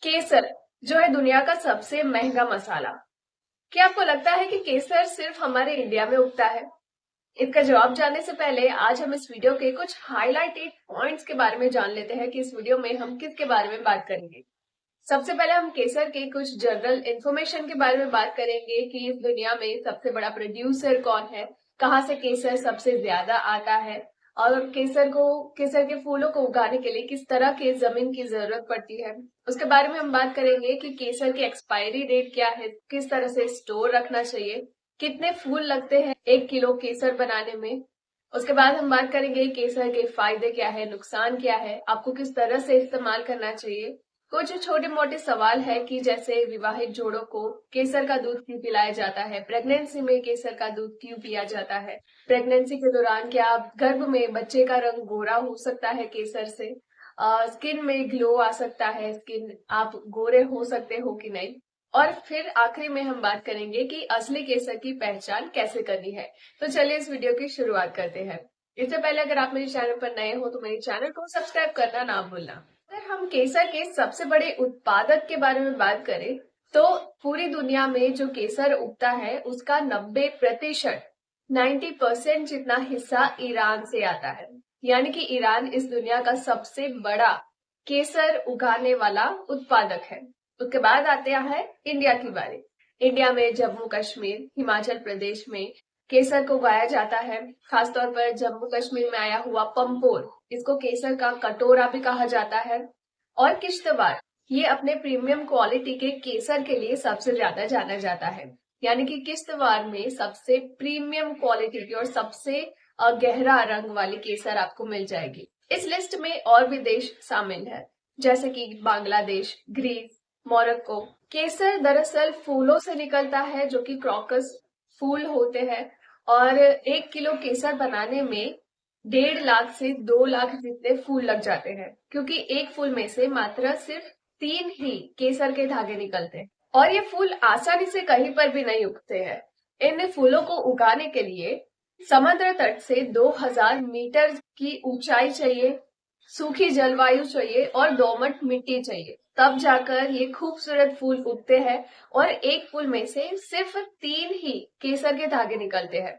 केसर जो है दुनिया का सबसे महंगा मसाला। क्या आपको लगता है कि केसर सिर्फ हमारे इंडिया में उगता है? इसका जवाब जानने से पहले आज हम इस वीडियो के कुछ हाइलाइटेड पॉइंट्स के बारे में जान लेते हैं कि इस वीडियो में हम किसके बारे में बात करेंगे। सबसे पहले हम केसर के कुछ जनरल इंफॉर्मेशन के बारे में बात करेंगे कि इस दुनिया में सबसे बड़ा प्रोड्यूसर कौन है, कहाँ से केसर सबसे ज्यादा आता है और केसर के फूलों को उगाने के लिए किस तरह की जमीन की जरूरत पड़ती है। उसके बारे में हम बात करेंगे कि केसर की एक्सपायरी डेट क्या है, किस तरह से स्टोर रखना चाहिए, कितने फूल लगते हैं 1 किलो केसर बनाने में। उसके बाद हम बात करेंगे केसर के फायदे क्या है, नुकसान क्या है, आपको किस तरह से इस्तेमाल करना चाहिए। कुछ छोटे मोटे सवाल है कि जैसे विवाहित जोड़ों को केसर का दूध क्यों पिलाया जाता है, प्रेगनेंसी में केसर का दूध क्यों पिया जाता है, प्रेगनेंसी के दौरान क्या गर्भ में बच्चे का रंग गोरा हो सकता है केसर से, स्किन में ग्लो आ सकता है, स्किन आप गोरे हो सकते हो कि नहीं। और फिर आखिरी में हम बात करेंगे कि असली केसर की पहचान कैसे करनी है। तो चलिए इस वीडियो की शुरुआत करते हैं। इससे पहले अगर आप मेरे चैनल पर नए हो तो मेरे चैनल को सब्सक्राइब करना ना भूलना। अगर हम केसर के सबसे बड़े उत्पादक के बारे में बात करें तो पूरी दुनिया में जो केसर उगता है उसका 90% 90% जितना हिस्सा ईरान से आता है। यानी कि ईरान इस दुनिया का सबसे बड़ा केसर उगाने वाला उत्पादक है। उसके बाद आते हैं इंडिया की बारी। इंडिया में जम्मू कश्मीर, हिमाचल प्रदेश में केसर को उगाया जाता है। खासतौर पर जम्मू कश्मीर में आया हुआ पंपोर, इसको केसर का कटोरा भी कहा जाता है। और किश्तवाड़, ये अपने प्रीमियम क्वालिटी के केसर के लिए सबसे ज्यादा जाना जाता है। यानी कि किश्तवाड़ में सबसे प्रीमियम क्वालिटी की और सबसे गहरा रंग वाली केसर आपको मिल जाएगी। इस लिस्ट में और भी देश शामिल है जैसे कि बांग्लादेश, ग्रीस, मोरक्को। केसर दरअसल फूलों से निकलता है जो कि क्रॉकस फूल होते हैं और 1 किलो केसर बनाने में 1.5 लाख से 2 लाख जितने फूल लग जाते हैं, क्योंकि एक फूल में से मात्र सिर्फ 3 ही केसर के धागे निकलते हैं और ये फूल आसानी से कहीं पर भी नहीं उगते हैं। इन फूलों को उगाने के लिए समुद्र तट से 2000 मीटर की ऊंचाई चाहिए, सूखी जलवायु चाहिए और दोमट मिट्टी चाहिए, तब जाकर ये खूबसूरत फूल उगते हैं और एक फूल में से सिर्फ 3 ही केसर के धागे निकलते हैं।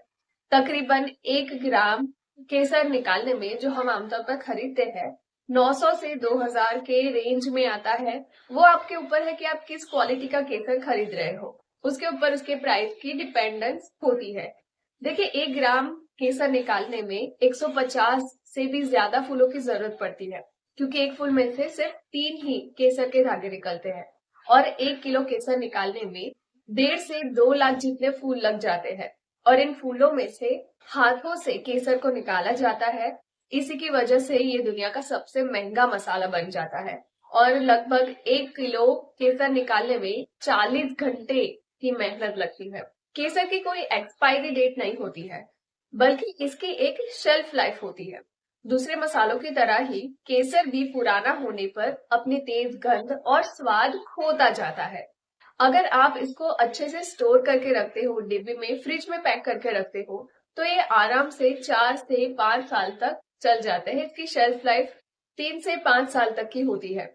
तकरीबन 1 ग्राम केसर निकालने में जो हम आमतौर पर खरीदते हैं 900 से 2000 के रेंज में आता है। वो आपके ऊपर है कि आप किस क्वालिटी का केसर खरीद रहे हो, उसके ऊपर उसके प्राइस की डिपेंडेंस होती है। देखिए 1 ग्राम केसर निकालने में 150 से भी ज्यादा फूलों की जरूरत पड़ती है, क्योंकि एक फूल में से सिर्फ 3 ही केसर के धागे निकलते हैं और 1 किलो केसर निकालने में 1.5 से 2 लाख जितने फूल लग जाते हैं और इन फूलों में से हाथों से केसर को निकाला जाता है। इसी की वजह से ये दुनिया का सबसे महंगा मसाला बन जाता है और लगभग 1 किलो केसर निकालने में 40 घंटे की मेहनत लगती है। केसर की कोई एक्सपायरी डेट नहीं होती है, बल्कि इसकी एक शेल्फ लाइफ होती है। दूसरे मसालों की तरह ही केसर भी पुराना होने पर अपनी तेज गंध और स्वाद खोता जाता है। अगर आप इसको अच्छे से स्टोर करके रखते हो, डिब्बे में, फ्रिज में पैक करके रखते हो, तो ये आराम से 4 से 5 साल तक चल जाते हैं। इसकी शेल्फ लाइफ 3 से 5 साल तक की होती है।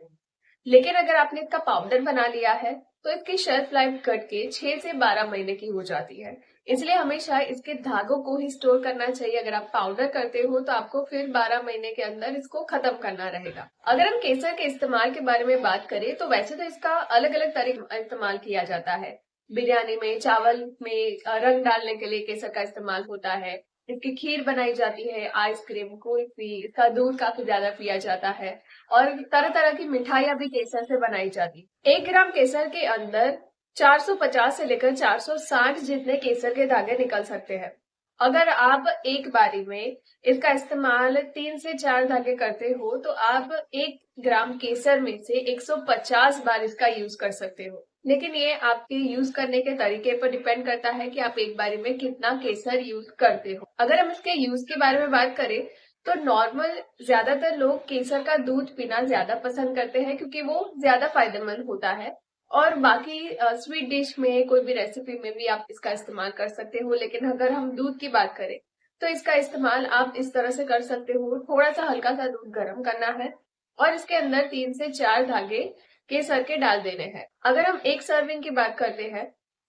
लेकिन अगर आपने इसका पाउडर बना लिया है तो इसकी शेल्फ लाइफ घट के 6 से 12 महीने की हो जाती है। इसलिए हमेशा इसके धागों को ही स्टोर करना चाहिए। अगर आप पाउडर करते हो तो आपको फिर 12 महीने के अंदर इसको खत्म करना रहेगा। अगर हम केसर के इस्तेमाल के बारे में बात करें तो वैसे तो इसका अलग अलग तरीका इस्तेमाल किया जाता है। बिरयानी में, चावल में रंग डालने के लिए केसर का इस्तेमाल होता है। इसकी खीर बनाई जाती है, आइसक्रीम, कुल्फी, इसका दूध काफी ज्यादा पिया जाता है और तरह तरह की मिठाइयां भी केसर से बनाई जाती। 1 ग्राम केसर के अंदर 450 से लेकर 460 जितने केसर के धागे निकल सकते हैं। अगर आप एक बारी में इसका इस्तेमाल 3 से 4 धागे करते हो तो आप 1 ग्राम केसर में से 150 बार इसका यूज कर सकते हो। लेकिन ये आपके यूज करने के तरीके पर डिपेंड करता है कि आप एक बारी में कितना केसर यूज करते हो। अगर हम इसके यूज के बारे में बात करें तो नॉर्मल ज्यादातर लोग केसर का दूध पीना ज्यादा पसंद करते हैं, क्योंकि वो ज्यादा फायदेमंद होता है। और बाकी स्वीट डिश में, कोई भी रेसिपी में भी आप इसका इस्तेमाल कर सकते हो। लेकिन अगर हम दूध की बात करें तो इसका इस्तेमाल आप इस तरह से कर सकते हो, थोड़ा सा हल्का सा दूध गर्म करना है और इसके अंदर 3 से 4 धागे केसर के डाल देने हैं। अगर हम एक सर्विंग की बात करते हैं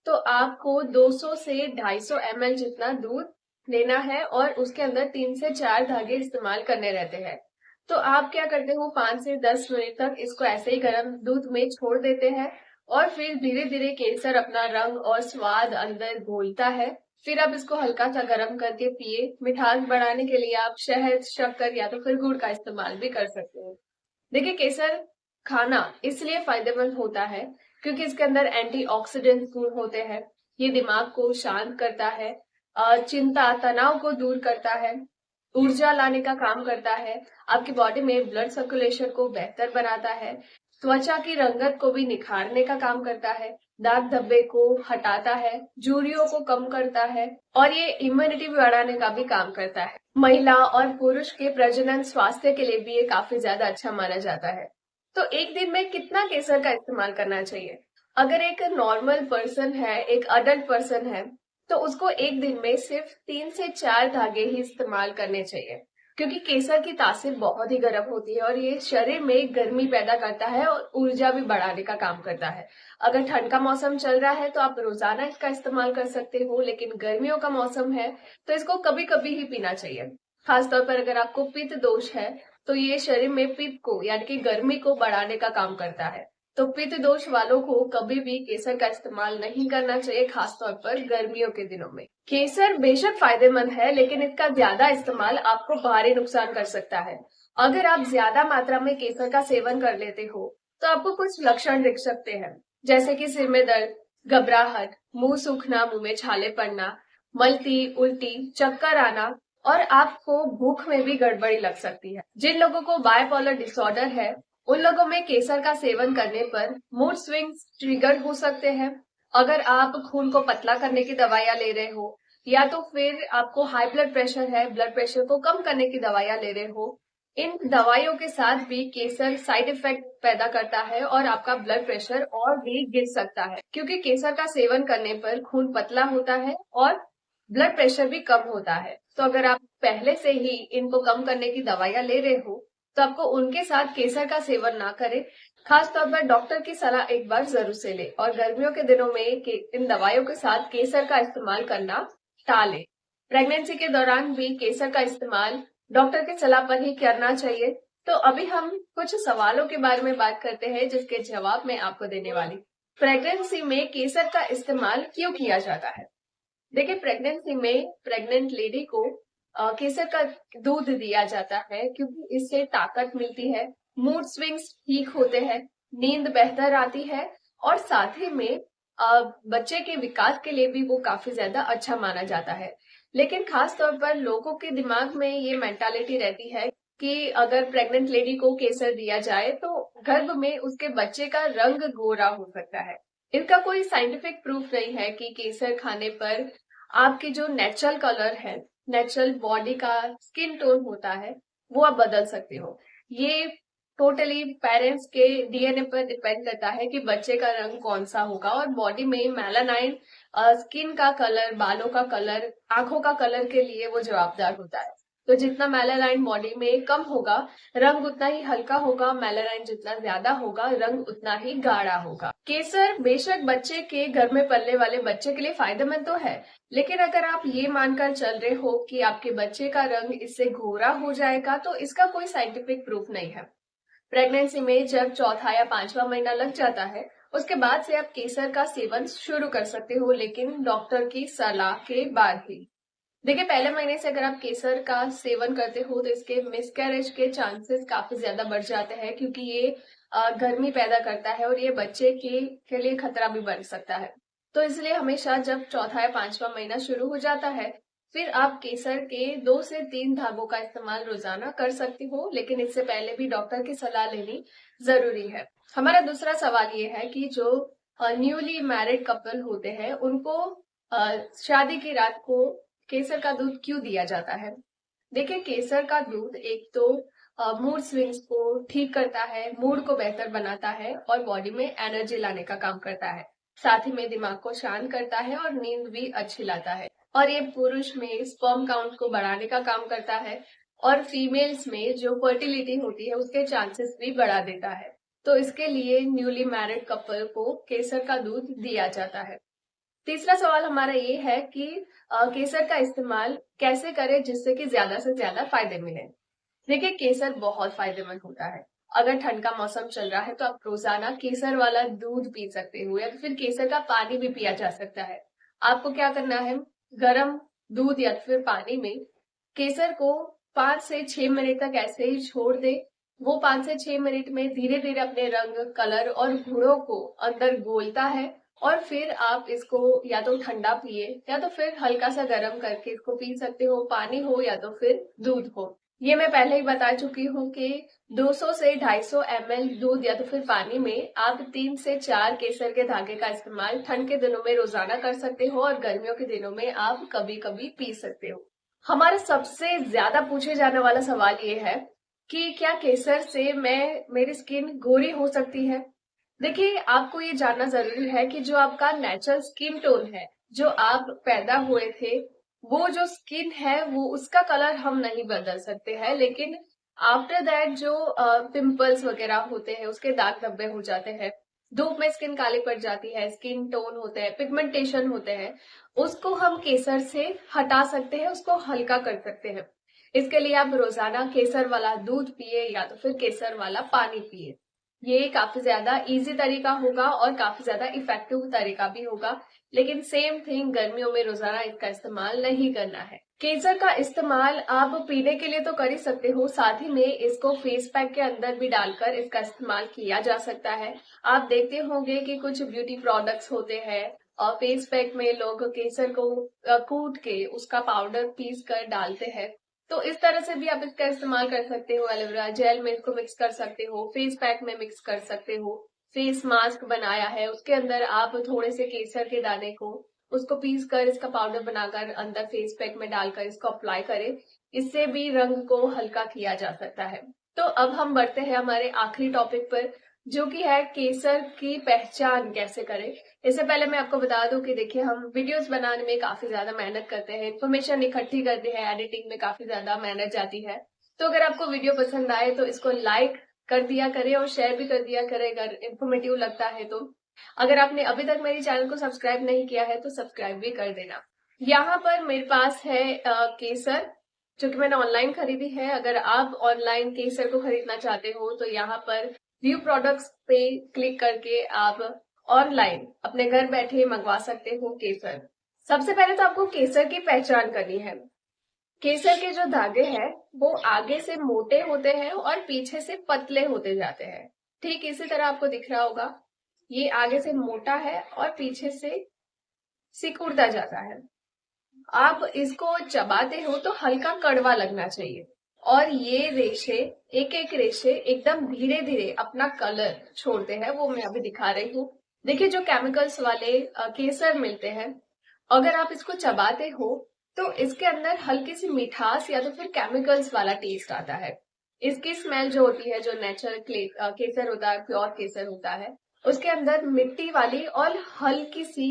तो आपको 200 से 250 ml जितना दूध लेना है और उसके अंदर 3 से 4 धागे इस्तेमाल करने रहते हैं। तो आप क्या करते हो, 5 से 10 मिनट तक इसको ऐसे ही गर्म दूध में छोड़ देते हैं और फिर धीरे धीरे केसर अपना रंग और स्वाद अंदर घोलता है। फिर आप इसको हल्का सा गर्म करके पिए। मिठास बढ़ाने के लिए आप शहद, शक्कर या तो फिर गुड़ का इस्तेमाल भी कर सकते हैं। देखिए, केसर खाना इसलिए फायदेमंद होता है क्योंकि इसके अंदर एंटीऑक्सीडेंट गुण होते हैं। ये दिमाग को शांत करता है, चिंता तनाव को दूर करता है, ऊर्जा लाने का काम करता है, आपकी बॉडी में ब्लड सर्कुलेशन को बेहतर बनाता है, त्वचा की रंगत को भी निखारने का काम करता है, दाग धब्बे को हटाता है, झुर्रियों को कम करता है और ये इम्यूनिटी बढ़ाने का भी काम करता है। महिला और पुरुष के प्रजनन स्वास्थ्य के लिए भी ये काफी ज्यादा अच्छा माना जाता है। तो एक दिन में कितना केसर का इस्तेमाल करना चाहिए? अगर एक नॉर्मल पर्सन है, एक अडल्ट पर्सन है, तो उसको एक दिन में सिर्फ 3 से 4 धागे ही इस्तेमाल करने चाहिए क्योंकि केसर की तासीर बहुत ही गर्म होती है और ये शरीर में गर्मी पैदा करता है और ऊर्जा भी बढ़ाने का काम करता है। अगर ठंड का मौसम चल रहा है तो आप रोजाना इसका इस्तेमाल कर सकते हो, लेकिन गर्मियों का मौसम है तो इसको कभी कभी ही पीना चाहिए। खासतौर पर अगर आपको पित्त दोष है तो ये शरीर में पित्त को यानी कि गर्मी को बढ़ाने का काम करता है। तो पित्त दोष वालों को कभी भी केसर का इस्तेमाल नहीं करना चाहिए, खासतौर पर गर्मियों के दिनों में। केसर बेशक फायदेमंद है, लेकिन इसका ज्यादा इस्तेमाल आपको भारी नुकसान कर सकता है। अगर आप ज्यादा मात्रा में केसर का सेवन कर लेते हो तो आपको कुछ लक्षण दिख सकते हैं, जैसे कि सिर में दर्द, घबराहट, मुंह सूखना, मुंह में छाले पड़ना, मलती, उल्टी, चक्कर आना और आपको भूख में भी गड़बड़ी लग सकती है। जिन लोगों को बायपोलर डिसऑर्डर है उन लोगों में केसर का सेवन करने पर मूड स्विंग्स ट्रिगर हो सकते हैं। अगर आप खून को पतला करने की दवाइयां ले रहे हो या तो फिर आपको हाई ब्लड प्रेशर है, ब्लड प्रेशर को कम करने की दवाइयां ले रहे हो, इन दवाइयों के साथ भी केसर साइड इफेक्ट पैदा करता है और आपका ब्लड प्रेशर और भी गिर सकता है क्योंकि केसर का सेवन करने पर खून पतला होता है और ब्लड प्रेशर भी कम होता है। तो अगर आप पहले से ही इनको कम करने की दवाइयां ले रहे हो तो आपको उनके साथ केसर का सेवन ना करें। खास तौर पर डॉक्टर की सलाह एक बार जरूर से ले और गर्मियों के दिनों में इन दवाइयों के साथ केसर का इस्तेमाल करना टालें। प्रेगनेंसी के दौरान भी केसर का इस्तेमाल डॉक्टर की सलाह पर ही करना चाहिए। तो अभी हम कुछ सवालों के बारे में बात करते हैं जिसके जवाब मैं आपको देने वाली। प्रेगनेंसी में केसर का इस्तेमाल क्यों किया जाता है? देखिए, प्रेगनेंसी में प्रेग्नेंट लेडी को केसर का दूध दिया जाता है क्योंकि इससे ताकत मिलती है, मूड स्विंग्स ठीक होते हैं, नींद बेहतर आती है और साथ ही में बच्चे के विकास के लिए भी वो काफी ज्यादा अच्छा माना जाता है। लेकिन खास तौर पर लोगों के दिमाग में ये मेंटालिटी रहती है कि अगर प्रेग्नेंट लेडी को केसर दिया जाए तो गर्भ में उसके बच्चे का रंग गोरा हो सकता है। इनका कोई साइंटिफिक प्रूफ नहीं है कि केसर खाने पर आपकी जो नेचुरल कलर है, नेचुरल बॉडी का स्किन टोन होता है, वो आप बदल सकते हो। ये टोटली पेरेंट्स के डीएनए पर डिपेंड करता है कि बच्चे का रंग कौन सा होगा और बॉडी में मेलानाइन, स्किन का कलर, बालों का कलर, आंखों का कलर के लिए वो जवाबदार होता है। तो जितना मेलानाइन बॉडी में कम होगा, रंग उतना ही हल्का होगा, मेलानाइन जितना ज्यादा होगा, रंग उतना ही गाढ़ा होगा। केसर बेशक बच्चे के घर में पलने वाले बच्चे के लिए फायदेमंद तो है, लेकिन अगर आप ये मानकर चल रहे हो कि आपके बच्चे का रंग इससे गोरा हो जाएगा तो इसका कोई साइंटिफिक प्रूफ नहीं है। प्रेगनेंसी में जब चौथा या 5वां महीना लग जाता है उसके बाद से आप केसर का सेवन शुरू कर सकते हो, लेकिन डॉक्टर की सलाह के बाद ही। देखिए, पहले महीने से अगर आप केसर का सेवन करते हो तो इसके मिसकैरेज के चांसेस काफी ज्यादा बढ़ जाते हैं क्योंकि ये गर्मी पैदा करता है और ये बच्चे के लिए खतरा भी बन सकता है। तो इसलिए हमेशा जब चौथा या 5वां महीना शुरू हो जाता है फिर आप केसर के 2 से 3 धागों का इस्तेमाल रोजाना कर सकती हो, लेकिन इससे पहले भी डॉक्टर की सलाह लेनी जरूरी है। हमारा दूसरा सवाल ये है कि जो न्यूली मैरिड कपल होते हैं उनको शादी की रात को केसर का दूध क्यों दिया जाता है? देखिए, केसर का दूध एक तो मूड स्विंग्स को ठीक करता है, मूड को बेहतर बनाता है और बॉडी में एनर्जी लाने का काम करता है। साथ ही में दिमाग को शांत करता है और नींद भी अच्छी लाता है। और ये पुरुष में स्पर्म काउंट को बढ़ाने का काम करता है और फीमेल्स में जो फर्टिलिटी होती है उसके चांसेस भी बढ़ा देता है। तो इसके लिए न्यूली मैरिड कपल को केसर का दूध दिया जाता है। तीसरा सवाल हमारा ये है कि केसर का इस्तेमाल कैसे करें जिससे कि ज्यादा से ज्यादा फायदे मिले। देखिए, केसर बहुत फायदेमंद होता है। अगर ठंड का मौसम चल रहा है तो आप रोजाना केसर वाला दूध पी सकते हो या फिर केसर का पानी भी पिया जा सकता है। आपको क्या करना है, गर्म दूध या फिर पानी में केसर को 5 से 6 मिनट तक ऐसे ही छोड़ दे। वो 5 से 6 मिनट में धीरे धीरे अपने रंग, कलर और गुणों को अंदर घोलता है और फिर आप इसको या तो ठंडा पिए या तो फिर हल्का सा गर्म करके इसको पी सकते हो, पानी हो या तो फिर दूध हो। ये मैं पहले ही बता चुकी हूँ कि 200 से 250 ml दूध या तो फिर पानी में आप 3 से 4 केसर के धागे का इस्तेमाल ठंड के दिनों में रोजाना कर सकते हो और गर्मियों के दिनों में आप कभी कभी पी सकते हो। हमारा सबसे ज्यादा पूछे जाने वाला सवाल ये है कि क्या केसर से मेरी स्किन गोरी हो सकती है। देखिए, आपको ये जानना जरूरी है कि जो आपका नेचुरल स्किन टोन है, जो आप पैदा हुए थे, वो जो स्किन है वो उसका कलर हम नहीं बदल सकते हैं, लेकिन आफ्टर दैट जो पिंपल्स वगैरह होते हैं, उसके दाग धब्बे हो जाते हैं, धूप में स्किन काली पड़ जाती है, स्किन टोन होते हैं, पिगमेंटेशन होते हैं, उसको हम केसर से हटा सकते हैं, उसको हल्का कर सकते हैं। इसके लिए आप रोजाना केसर वाला दूध पिए या तो फिर केसर वाला पानी पिए। ये काफी ज्यादा इजी तरीका होगा और काफी ज्यादा इफेक्टिव तरीका भी होगा, लेकिन सेम थिंग गर्मियों में रोजाना इसका इस्तेमाल नहीं करना है। केसर का इस्तेमाल आप पीने के लिए तो कर ही सकते हो, साथ ही में इसको फेस पैक के अंदर भी डालकर इसका इस्तेमाल किया जा सकता है। आप देखते होंगे कि कुछ ब्यूटी प्रोडक्ट्स होते हैं और फेस पैक में लोग केसर को कूट के उसका पाउडर पीस कर डालते हैं। तो इस तरह से भी आप इसका इस्तेमाल कर सकते हो। एलोवेरा जेल में इसको मिक्स कर सकते हो, फेस पैक में मिक्स कर सकते हो। फेस मास्क बनाया है, उसके अंदर आप थोड़े से केसर के दाने को उसको पीस कर इसका पाउडर बनाकर अंदर फेस पैक में डालकर इसको अप्लाई करें। इससे भी रंग को हल्का किया जा सकता है। तो अब हम बढ़ते हैं हमारे आखिरी टॉपिक पर, जो कि है केसर की पहचान कैसे करें। इससे पहले मैं आपको बता दूं कि देखिए, हम वीडियोस बनाने में काफी ज्यादा मेहनत करते हैं, इन्फॉर्मेशन इकट्ठी करते हैं, एडिटिंग में काफी ज्यादा मेहनत जाती है। तो अगर आपको वीडियो पसंद आए तो इसको लाइक कर दिया करें और शेयर भी कर दिया करें अगर इन्फॉर्मेटिव लगता है तो। अगर आपने अभी तक मेरे चैनल को सब्सक्राइब नहीं किया है तो सब्सक्राइब भी कर देना। यहाँ पर मेरे पास है केसर, जो कि मैंने ऑनलाइन खरीदी है। अगर आप ऑनलाइन केसर को खरीदना चाहते हो तो यहाँ पर व्यू प्रोडक्ट्स पे क्लिक करके आप ऑनलाइन अपने घर बैठे मंगवा सकते हो केसर। सबसे पहले तो आपको केसर की पहचान करनी है। केसर के जो धागे हैं वो आगे से मोटे होते हैं और पीछे से पतले होते जाते हैं। ठीक इसी तरह आपको दिख रहा होगा, ये आगे से मोटा है और पीछे से सिकुड़ता जाता है। आप इसको चबाते हो तो हल्का कड़वा लगना चाहिए और ये रेशे, एक एक रेशे एकदम धीरे धीरे अपना कलर छोड़ते हैं। वो मैं अभी दिखा रही हूँ। देखिए, जो केमिकल्स वाले केसर मिलते हैं, अगर आप इसको चबाते हो तो इसके अंदर हल्की सी मिठास या तो फिर केमिकल्स वाला टेस्ट आता है। इसकी स्मेल जो होती है, जो नेचुरल केसर होता है, प्योर केसर होता है, उसके अंदर मिट्टी वाली और हल्की सी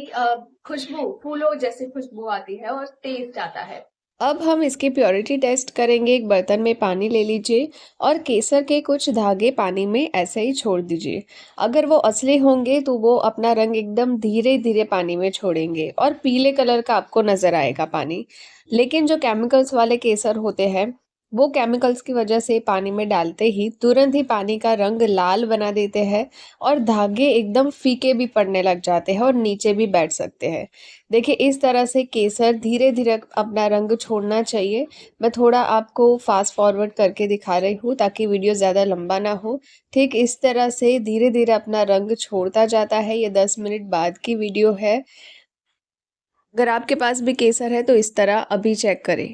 खुशबू, फूलों जैसी खुशबू आती है और टेस्ट आता है। अब हम इसकी प्योरिटी टेस्ट करेंगे। एक बर्तन में पानी ले लीजिए और केसर के कुछ धागे पानी में ऐसे ही छोड़ दीजिए। अगर वो असली होंगे तो वो अपना रंग एकदम धीरे धीरे पानी में छोड़ेंगे और पीले कलर का आपको नजर आएगा पानी। लेकिन जो केमिकल्स वाले केसर होते हैं, वो केमिकल्स की वजह से पानी में डालते ही तुरंत ही पानी का रंग लाल बना देते हैं और धागे एकदम फीके भी पड़ने लग जाते हैं और नीचे भी बैठ सकते हैं। देखिए, इस तरह से केसर धीरे धीरे अपना रंग छोड़ना चाहिए। मैं थोड़ा आपको फास्ट फॉरवर्ड करके दिखा रही हूँ ताकि वीडियो ज़्यादा लंबा ना हो। ठीक इस तरह से धीरे धीरे अपना रंग छोड़ता जाता है। ये 10 मिनट बाद की वीडियो है। अगर आपके पास भी केसर है तो इस तरह अभी चेक करें।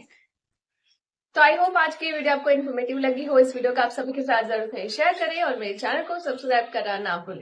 तो आई होप आज की वीडियो आपको इन्फॉर्मेटिव लगी हो। इस वीडियो का आप सभी के साथ जरूर शेयर करें और मेरे चैनल को सब्सक्राइब करना ना भूलें।